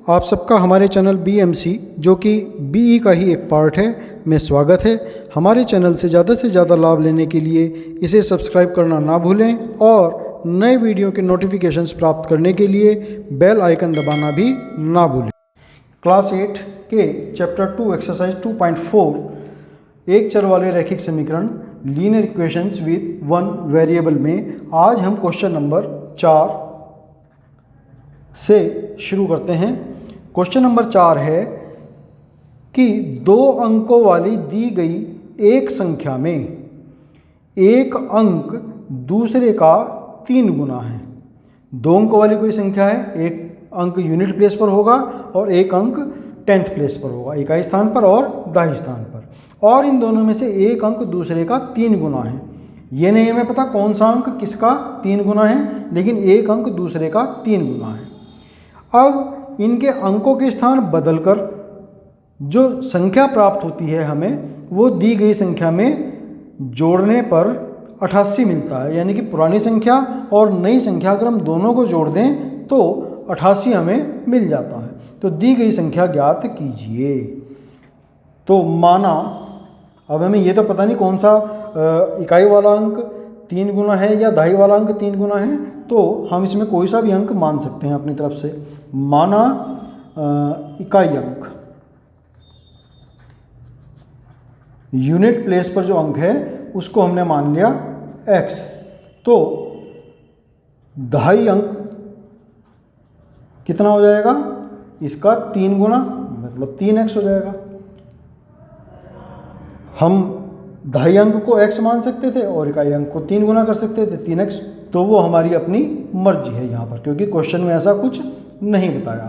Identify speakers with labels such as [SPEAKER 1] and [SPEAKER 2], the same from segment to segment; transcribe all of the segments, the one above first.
[SPEAKER 1] आप सबका हमारे चैनल BMC जो कि BE का ही एक पार्ट है में स्वागत है। हमारे चैनल से ज़्यादा लाभ लेने के लिए इसे सब्सक्राइब करना ना भूलें और नए वीडियो के नोटिफिकेशंस प्राप्त करने के लिए बेल आइकन दबाना भी ना भूलें। क्लास 8 के चैप्टर 2 एक्सरसाइज 2.4 एक चर वाले रैखिक समीकरण linear equations with one variable में आज हम क्वेश्चन नंबर 4 से शुरू करते हैं। क्वेश्चन नंबर 4 है कि 2 अंकों वाली दी गई एक संख्या में एक अंक दूसरे का 3 गुना है। 2 अंकों वाली कोई संख्या है, एक अंक यूनिट प्लेस पर होगा और एक अंक 10th प्लेस पर होगा, इकाई स्थान पर और दहाई स्थान पर, और इन दोनों में से एक अंक दूसरे का 3 गुना है। ये नहीं हमें पता कौन सा अंक किसका 3 गुना है, लेकिन एक अंक दूसरे का 3 गुना है। अब इनके अंकों के स्थान बदलकर जो संख्या प्राप्त होती है हमें, वो दी गई संख्या में जोड़ने पर 88 मिलता है। यानी कि पुरानी संख्या और नई संख्या अगर हम दोनों को जोड़ दें तो 88 हमें मिल जाता है। तो दी गई संख्या ज्ञात कीजिए। तो माना, अब हमें ये तो पता नहीं कौन सा इकाई वाला अंक 3 गुना है या दहाई वाला अंक 3 गुना है, तो हम इसमें कोई सा भी अंक मान सकते हैं अपनी तरफ से। माना इकाई अंक, यूनिट प्लेस पर जो अंक है उसको हमने मान लिया x, तो दहाई अंक कितना हो जाएगा, इसका 3 गुना मतलब 3x हो जाएगा। हम दहाई अंक को x मान सकते थे और इकाई अंक को 3 गुना कर सकते थे 3x, तो वो हमारी अपनी मर्जी है यहाँ पर, क्योंकि क्वेश्चन में ऐसा कुछ नहीं बताया।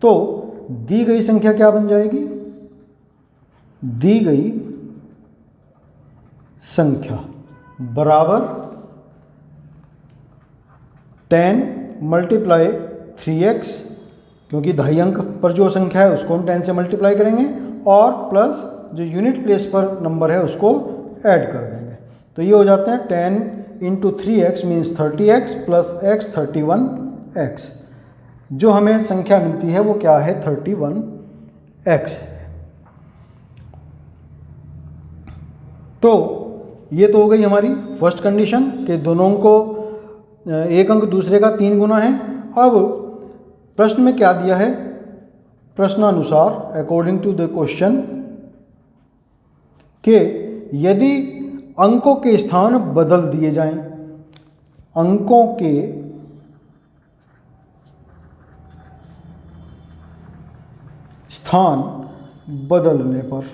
[SPEAKER 1] तो दी गई संख्या क्या बन जाएगी, दी गई संख्या बराबर 10 मल्टीप्लाई 3x, क्योंकि दहाई अंक पर जो संख्या है उसको हम 10 से मल्टीप्लाई करेंगे और प्लस जो यूनिट प्लेस पर नंबर है उसको ऐड कर देंगे। तो ये हो जाते हैं 10 into 3x means 30x plus x 31x। जो हमें संख्या मिलती है वो क्या है, 31x है। तो ये तो हो गई हमारी फर्स्ट कंडीशन कि दोनों को एक अंक दूसरे का 3 गुना है। अब प्रश्न में क्या दिया है, प्रश्नानुसार अकॉर्डिंग टू द क्वेश्चन कि यदि अंकों के स्थान बदल दिए जाएं, अंकों के स्थान बदलने पर,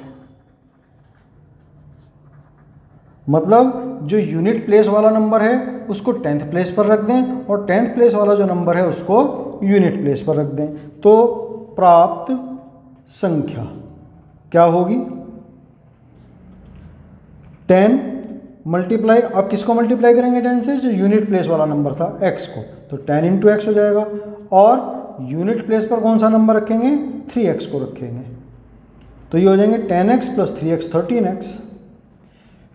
[SPEAKER 1] मतलब जो यूनिट प्लेस वाला नंबर है उसको 10th प्लेस पर रख दें और 10th प्लेस वाला जो नंबर है उसको यूनिट प्लेस पर रख दें, तो प्राप्त संख्या क्या होगी, 10 मल्टीप्लाई, अब किसको मल्टीप्लाई करेंगे 10 से, जो यूनिट प्लेस वाला नंबर था x को, तो 10 इंटू एक्स हो जाएगा। और यूनिट प्लेस पर कौन सा नंबर रखेंगे, 3x को रखेंगे, तो ये हो जाएंगे 10x प्लस 3x 13x।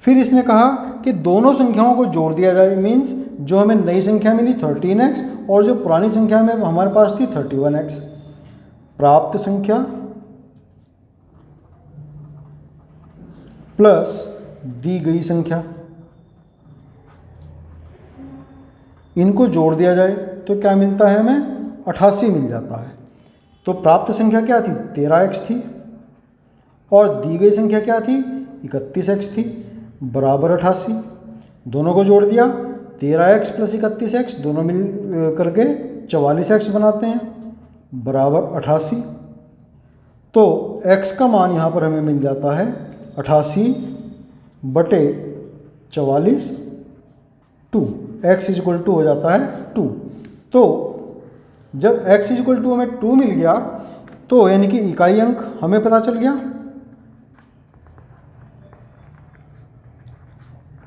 [SPEAKER 1] फिर इसने कहा कि दोनों संख्याओं को जोड़ दिया जाए, मीन्स जो हमें नई संख्या मिली 13x और जो पुरानी संख्या में हमारे पास थी 31x। प्राप्त संख्या प्लस दी गई संख्या, इनको जोड़ दिया जाए तो क्या मिलता है हमें, 88 मिल जाता है। तो प्राप्त संख्या क्या थी, 13x थी और दी गई संख्या क्या थी, 31x थी, बराबर 88। दोनों को जोड़ दिया, 13x प्लस 31x दोनों मिल करके 44x बनाते हैं, बराबर 88। तो x का मान यहाँ पर हमें मिल जाता है 88 बटे 44, 2, x इज इक्वल टू हो जाता है 2। तो जब x इज इक्वल टू हमें 2 मिल गया, तो यानी कि इकाई अंक हमें पता चल गया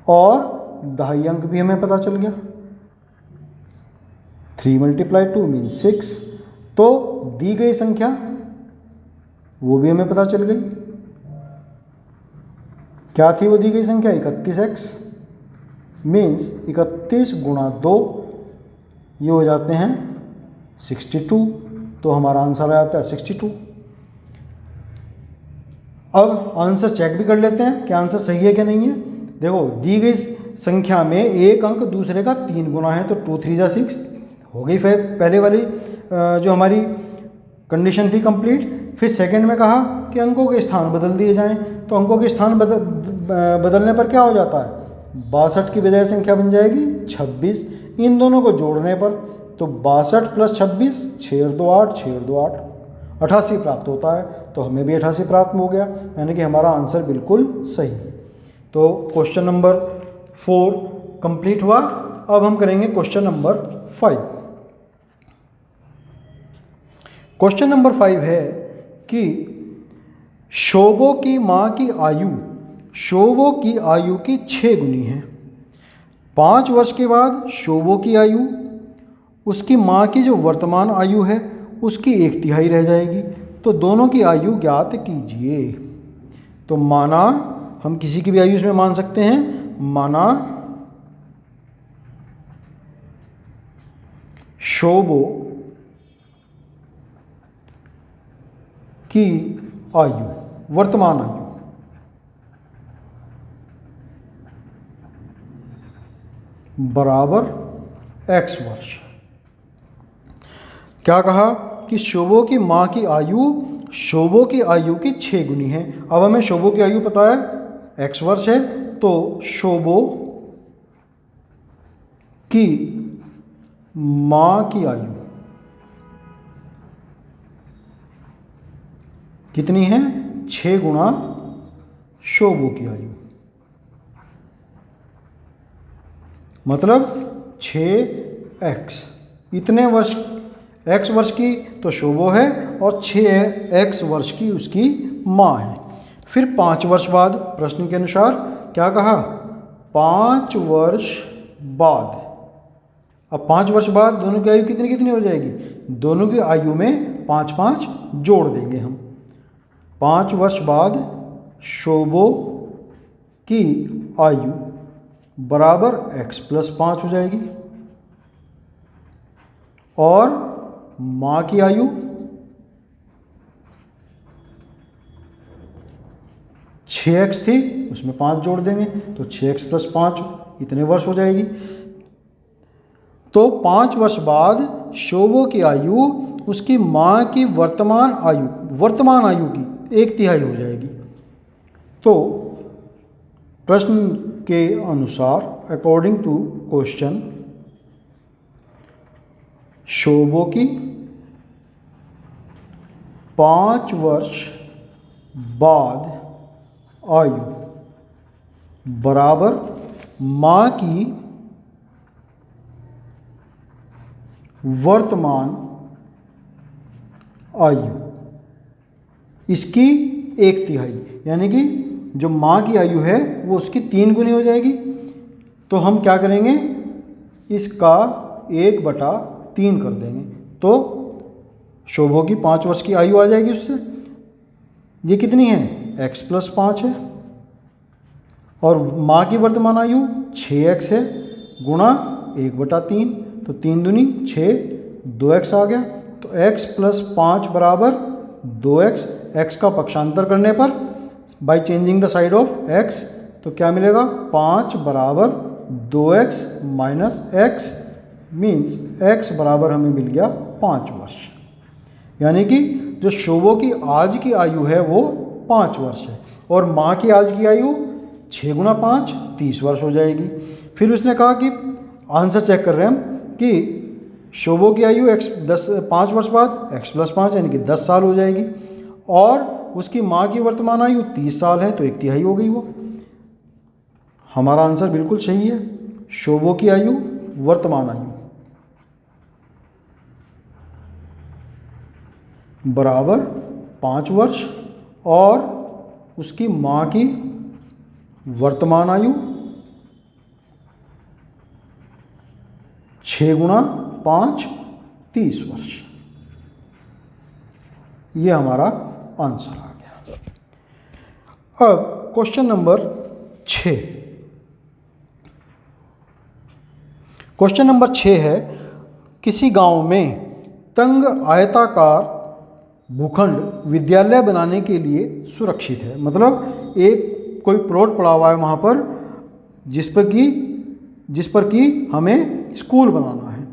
[SPEAKER 1] और दहाई अंक भी हमें पता चल गया, 3 मल्टीप्लाई 2 मीन 6। तो दी गई संख्या वो भी हमें पता चल गई, क्या थी वो दी गई संख्या, 31x मीन्स 31 गुणा 2, ये हो जाते हैं 62 तो हमारा आंसर आ जाता है 62। अब आंसर चेक भी कर लेते हैं कि आंसर सही है क्या नहीं है। देखो, दी गई संख्या में एक अंक दूसरे का 3 गुना है, तो 2 3 जा 6 हो गई। फिर पहले वाली जो हमारी कंडीशन थी कंप्लीट। फिर सेकंड में कहा कि अंकों के स्थान बदल दिए जाएं, तो अंकों के स्थान बदलने पर क्या हो जाता है, 62 की बजाय संख्या बन जाएगी 26। इन दोनों को जोड़ने पर तो 62 + 26 6 और 2 8, 6 और 2 8 88 प्राप्त होता है। तो हमें भी 88 प्राप्त हो गया, यानी कि हमारा आंसर बिल्कुल सही है। तो क्वेश्चन नंबर 4 कंप्लीट हुआ। अब हम करेंगे क्वेश्चन नंबर 5। क्वेश्चन नंबर 5 है कि शोभो की माँ की आयु शोभो की आयु की 6 गुनी है। 5 वर्ष के बाद शोभो की आयु उसकी माँ की जो वर्तमान आयु है उसकी 1/3 रह जाएगी। तो दोनों की आयु ज्ञात कीजिए। तो माना, हम किसी की भी आयु इसमें मान सकते हैं, माना शोभो की आयु, वर्तमान आयु बराबर x वर्ष। क्या कहा कि शोभो की माँ की आयु शोभो की आयु की 6 गुनी है। अब हमें शोभो की आयु पता है x वर्ष है, तो शोभो की माँ की आयु कितनी है, 6 गुना शोभो की आयु, मतलब 6x। इतने वर्ष x वर्ष की तो शोभो है और 6x वर्ष की उसकी माँ है। फिर 5 वर्ष बाद प्रश्न के अनुसार क्या कहा, 5 वर्ष बाद। अब 5 वर्ष बाद दोनों की आयु कितनी कितनी हो जाएगी, दोनों की आयु में 5 5 जोड़ देंगे हम। 5 वर्ष बाद शोभो की आयु बराबर x + 5 हो जाएगी और माँ की आयु 6x थी, उसमें 5 जोड़ देंगे तो 6x + 5 इतने वर्ष हो जाएगी। तो 5 वर्ष बाद शोभो की आयु उसकी माँ की वर्तमान आयु की 1/3 हो जाएगी। तो प्रश्न के अनुसार अकॉर्डिंग टू क्वेश्चन, शोभो की 5 वर्ष बाद आयु बराबर माँ की वर्तमान आयु, इसकी 1/3, यानी कि जो माँ की आयु है वो उसकी 3 गुनी हो जाएगी। तो हम क्या करेंगे, इसका 1/3 कर देंगे, तो शोभो की 5 वर्ष की आयु आ जाएगी उससे। ये कितनी है, x + 5 है और माँ की वर्तमान आयु 6x है, गुणा 1/3, तो 3 दूनी 6, 2x आ गया। तो x + 5 बराबर 2x। x का पक्षांतर करने पर by changing the side of x, तो क्या मिलेगा, 5 बराबर 2x - x मीन्स x बराबर हमें मिल गया 5 वर्ष। यानी कि जो शोभो की आज की आयु है वो 5 वर्ष है और माँ की आज की आयु 6 × 5 30 वर्ष हो जाएगी। फिर उसने कहा कि आंसर चेक कर रहे हैं हम कि शोभो की आयु 5 वर्ष बाद x + 5 यानी कि 10 साल हो जाएगी और उसकी माँ की वर्तमान आयु 30 साल है, तो 1/3 हो गई वो। हमारा आंसर बिल्कुल सही है। शोभो की आयु वर्तमान आयु बराबर 5 वर्ष और उसकी माँ की वर्तमान आयु 6 × 5 30 वर्ष। ये हमारा आंसर आ गया। अब क्वेश्चन नंबर 6। क्वेश्चन नंबर 6 है, किसी गांव में तंग आयताकार भूखंड विद्यालय बनाने के लिए सुरक्षित है। मतलब एक कोई प्लॉट पड़ा हुआ है वहाँ पर जिस पर कि हमें स्कूल बनाना है।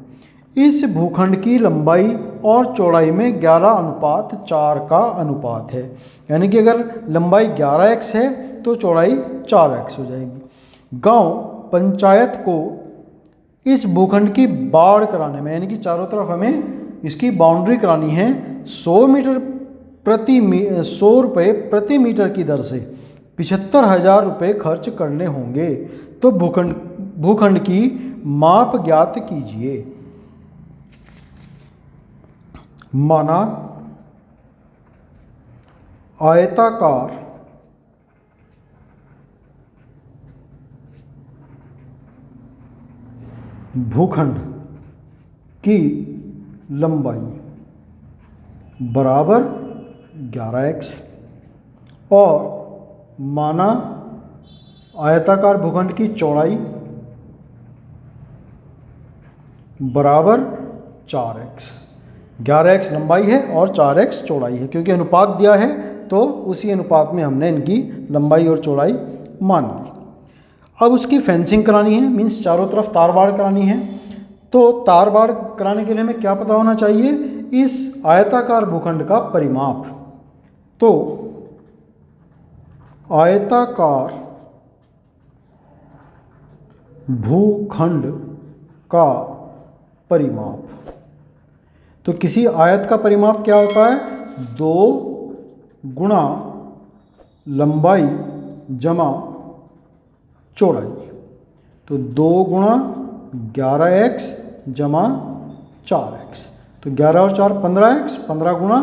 [SPEAKER 1] इस भूखंड की लंबाई और चौड़ाई में 11:4 का अनुपात है। यानी कि अगर लंबाई 11x है तो चौड़ाई 4x हो जाएगी। गांव पंचायत को इस भूखंड की बाड़ कराने में, यानी कि चारों तरफ हमें इसकी बाउंड्री करानी है, 100 रुपये प्रति मीटर की दर से 75,000 रुपये खर्च करने होंगे। तो भूखंड की माप ज्ञात कीजिए। माना आयताकार भूखंड की लंबाई बराबर 11x और माना आयताकार भूखंड की चौड़ाई बराबर 4x। 11x लंबाई है और 4x चौड़ाई है, क्योंकि अनुपात दिया है तो उसी अनुपात में हमने इनकी लंबाई और चौड़ाई मान ली। अब उसकी फेंसिंग करानी है, मीन्स चारों तरफ तार बाड़ करानी है। तो तार बाड़ कराने के लिए हमें क्या पता होना चाहिए? इस आयताकार भूखंड का परिमाप। तो आयताकार भूखंड का परिमाप, तो किसी आयत का परिमाप क्या होता है? 2 गुणा लंबाई जमा चौड़ाई। तो 2 गुणा 11x जमा 4x। तो 11 और 4 15x, 15 गुणा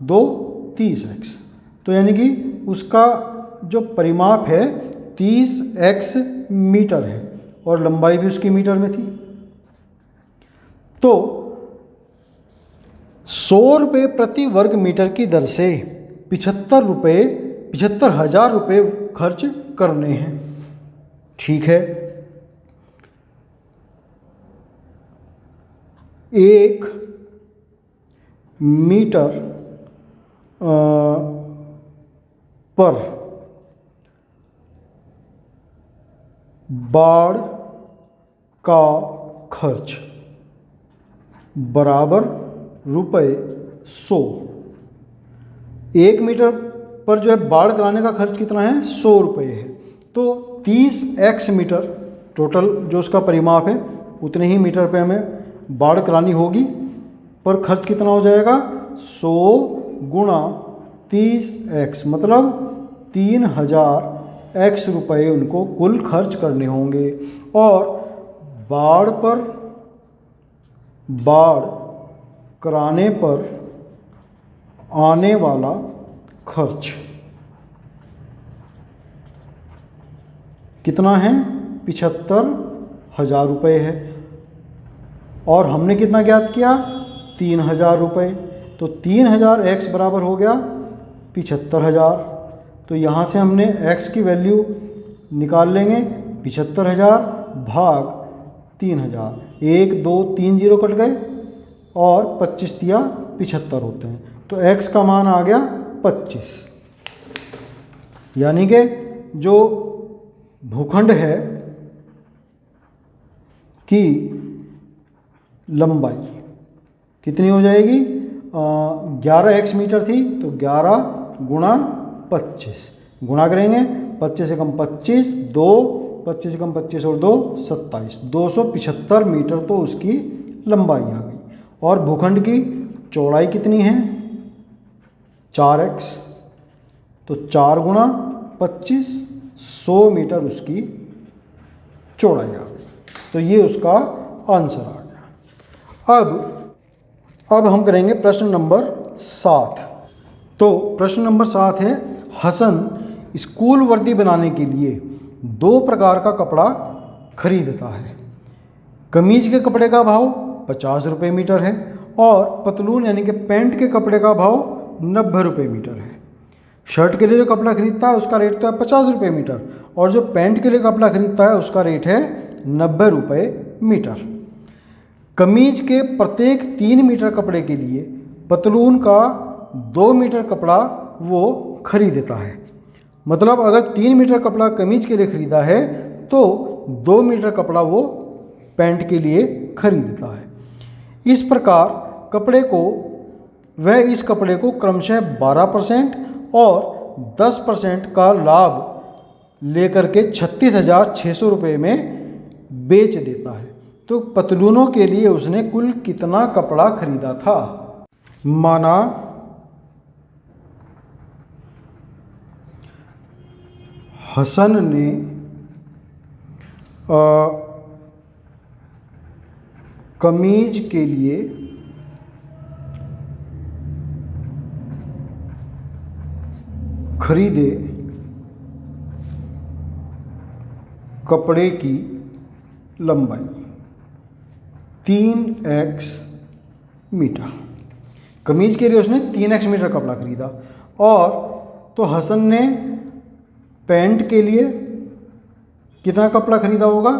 [SPEAKER 1] 2 30x। तो यानी कि उसका जो परिमाप है 30x मीटर है और लंबाई भी उसकी मीटर में थी। तो 100 रुपये प्रति वर्ग मीटर की दर से 75,000 रुपये खर्च करने हैं। ठीक है, 1 मीटर पर बाड़ का खर्च बराबर ₹100। 1 मीटर पर जो है बाड़ कराने का खर्च कितना है? 100 रुपये है। तो 30x मीटर टोटल जो उसका परिमाप है, उतने ही मीटर पे हमें बाड़ करानी होगी। पर खर्च कितना हो जाएगा? 100 गुणा 30x, मतलब 3000x रुपये उनको कुल खर्च करने होंगे। और बाड़ कराने पर आने वाला खर्च कितना है? 75,000 रुपये है। और हमने कितना ज्ञात किया? 3000 रुपये। तो 3000x बराबर हो गया 75,000। तो यहाँ से हमने x की वैल्यू निकाल लेंगे, 75,000 भाग 3000। 1 2 3 जीरो कट गए और 25 दिया 75 होते हैं। तो x का मान आ गया 25। यानी कि जो भूखंड है कि लंबाई कितनी हो जाएगी? 11x मीटर थी, तो 11 गुणा 25 गुणा करेंगे, 25 से कम 25, 2 25 से कम 25 और 2 27, 275 मीटर तो उसकी लंबाई आ गई। और भूखंड की चौड़ाई कितनी है? 4x। तो 4 गुणा 25, 100 मीटर उसकी चौड़ाई आ गई। तो ये उसका आंसर आ गया। अब हम करेंगे प्रश्न नंबर 7। तो प्रश्न नंबर 7 है, हसन स्कूल वर्दी बनाने के लिए 2 प्रकार का कपड़ा खरीदता है। कमीज के कपड़े का भाव 50 रुपये मीटर है और पतलून यानी कि पैंट के कपड़े का भाव 90 रुपये मीटर है। शर्ट के लिए जो कपड़ा खरीदता है उसका रेट तो है 50 रुपये मीटर, और जो पैंट के लिए कपड़ा खरीदता है उसका रेट है 90 रुपये मीटर। कमीज के प्रत्येक 3 मीटर कपड़े के लिए पतलून का 2 मीटर कपड़ा वो खरीदता है। मतलब अगर 3 मीटर कपड़ा कमीज के लिए खरीदा है तो 2 मीटर कपड़ा वो पैंट के लिए खरीदता है। इस प्रकार कपड़े को वह इस कपड़े को क्रमशः 12% और 10% का लाभ लेकर के 36,600 रुपये में बेच देता है। तो पतलूनों के लिए उसने कुल कितना कपड़ा खरीदा था? माना हसन ने कमीज के लिए खरीदे कपड़े की लंबाई 3x मीटर। कमीज के लिए उसने 3x मीटर कपड़ा खरीदा। और तो हसन ने पैंट के लिए कितना कपड़ा खरीदा होगा?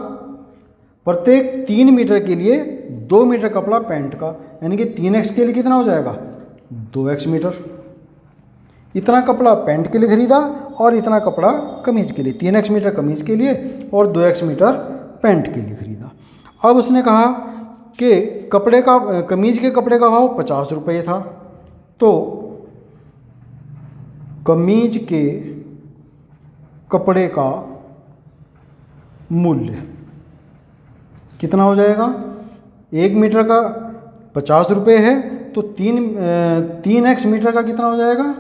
[SPEAKER 1] प्रत्येक 3 मीटर के लिए 2 मीटर कपड़ा पैंट का, यानी कि 3x के लिए कितना हो जाएगा? 2x metre. इतना कपड़ा पैंट के लिए खरीदा और इतना कपड़ा कमीज के लिए, 3x मीटर कमीज के लिए और 2x मीटर पैंट के लिए खरीदा। अब उसने कहा कि कपड़े का कमीज के कपड़े का भाव 50 रुपये था, तो कमीज के कपड़े का मूल्य कितना हो जाएगा? 1 मीटर का 50 रुपये है तो 3x मीटर का कितना हो जाएगा?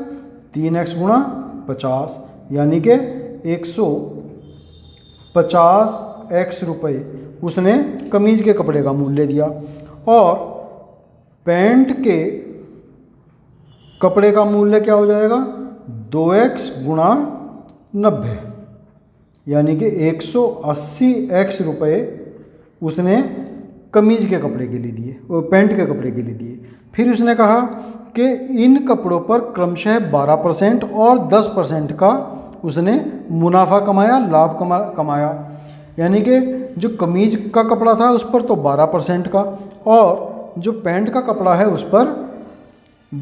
[SPEAKER 1] 3x गुणा 50, यानी कि 150x रुपये उसने कमीज के कपड़े का मूल्य दिया। और पैंट के कपड़े का मूल्य क्या हो जाएगा? 2x गुणा 90, यानी कि 180x रुपये उसने कमीज के कपड़े के लिए दिए, पैंट के कपड़े के लिए दिए। फिर उसने कहा कि इन कपड़ों पर क्रमशः 12% और 10% का उसने मुनाफा कमाया, लाभ कमाया। यानी कि जो कमीज का कपड़ा था उस पर तो 12% का, और जो पैंट का कपड़ा है उस पर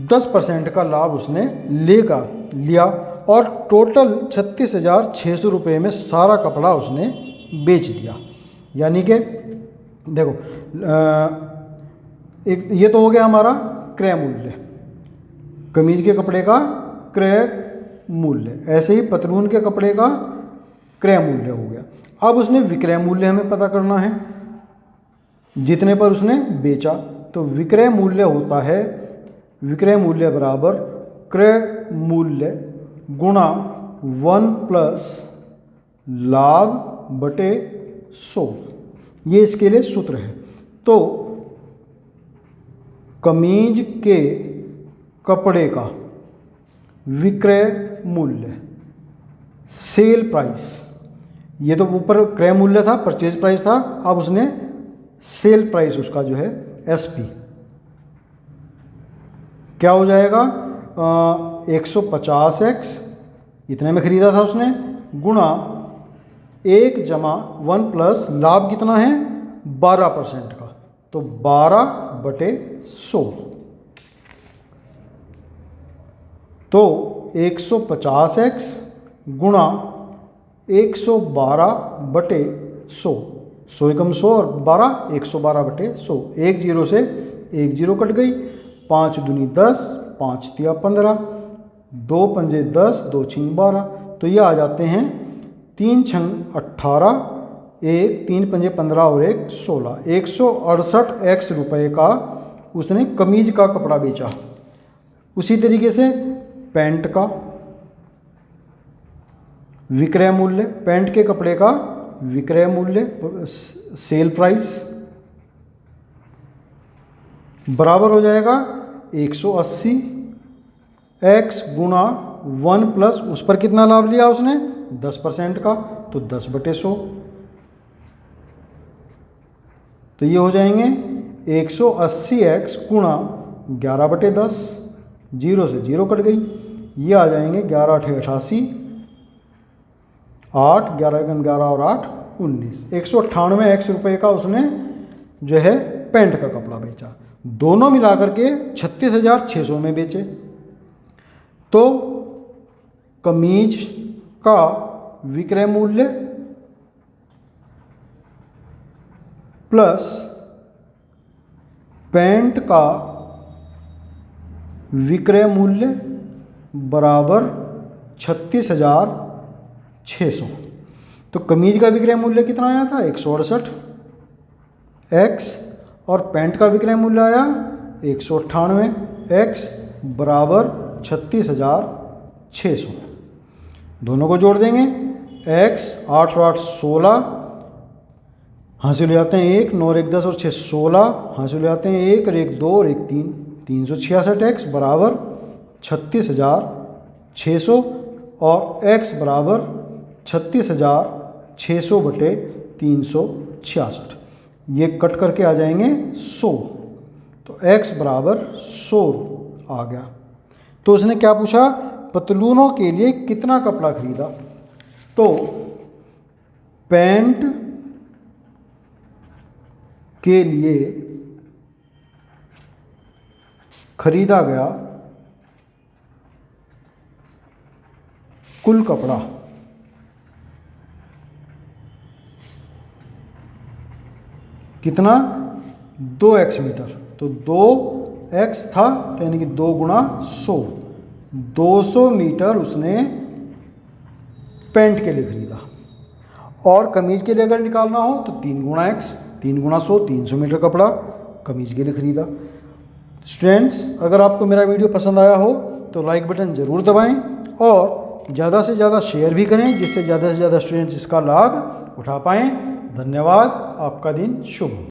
[SPEAKER 1] 10% का लाभ उसने लिया और टोटल 36,600 रुपये में सारा कपड़ा उसने बेच दिया। यानी कि देखो एक ये तो हो गया हमारा क्रय मूल्य, कमीज के कपड़े का क्रय मूल्य। ऐसे ही पतलून के कपड़े का क्रय मूल्य हो गया। अब उसने विक्रय मूल्य हमें पता करना है, जितने पर उसने बेचा। तो विक्रय मूल्य होता है, विक्रय मूल्य बराबर क्रय मूल्य गुणा 1 प्लस लाभ बटे 100। ये इसके लिए सूत्र है। तो कमीज के कपड़े का विक्रय मूल्य सेल प्राइस, ये तो ऊपर क्रय मूल्य था, परचेज प्राइस था, अब उसने सेल प्राइस उसका जो है एसपी क्या हो जाएगा? 150x इतने में खरीदा था उसने, गुणा 1 जमा 1 प्लस लाभ कितना है? 12% का, तो 12 बटे 100। तो 150x गुणा 112 बटे 100, 100 एकम 100 और 12 112 बटे 100। 1 0 से 1 0 कट गई, 5 दूनी 10, 5 तिया 15, 2 पंजे 10, 2 छिंग 12। तो ये आ जाते हैं 3 छंग 18, 1 3 पंजे 15 और 1 16, 168x रुपये का उसने कमीज का कपड़ा बेचा। उसी तरीके से पैंट का विक्रय मूल्य, पैंट के कपड़े का विक्रय मूल्य सेल प्राइस बराबर हो जाएगा 180x गुणा 1 प्लस उस पर कितना लाभ लिया उसने? 10% का, तो 10 बटे 100। तो ये हो जाएंगे 180x गुणा 11 बटे 10, 0 से 0 कट गई, ये आ जाएंगे 11 8 88, 8 11 11 और 8 19, 198x रुपये का उसने जो है पैंट का कपड़ा बेचा। दोनों मिलाकर के 36,600 में बेचे। तो कमीज का विक्रय मूल्य प्लस पैंट का विक्रय मूल्य बराबर 36,600। तो कमीज का विक्रय मूल्य कितना आया था 168 x, और पैंट का विक्रय मूल्य आया 198 x बराबर 36,600। दोनों को जोड़ देंगे, x 8 और 8 16, हासिल हो जाते हैं 1, 9 और 1 10 और 6 16, हासिल हो जाते हैं 1 और 1 2 और 1 3, 366 x बराबर 36,600 और x बराबर 36,600 बटे 366। ये कट करके आ जाएंगे 100, तो x बराबर 100 आ गया। तो उसने क्या पूछा, पतलूनों के लिए कितना कपड़ा खरीदा। तो पैंट के लिए खरीदा गया कुल कपड़ा कितना 2x मीटर। तो 2x था तो यानी कि 2 गुणा 100, 200 मीटर उसने पैंट के लिए खरीदा। और कमीज के लिए अगर निकालना हो तो 3 गुणा x, 3 गुणा 100, 300 मीटर कपड़ा कमीज के लिए खरीदा। स्टूडेंट्स, अगर आपको मेरा वीडियो पसंद आया हो तो लाइक बटन ज़रूर दबाएं और ज़्यादा से ज़्यादा शेयर भी करें, जिससे ज़्यादा से ज़्यादा स्टूडेंट्स इसका लाभ उठा पाएँ। धन्यवाद। आपका दिन शुभ हो।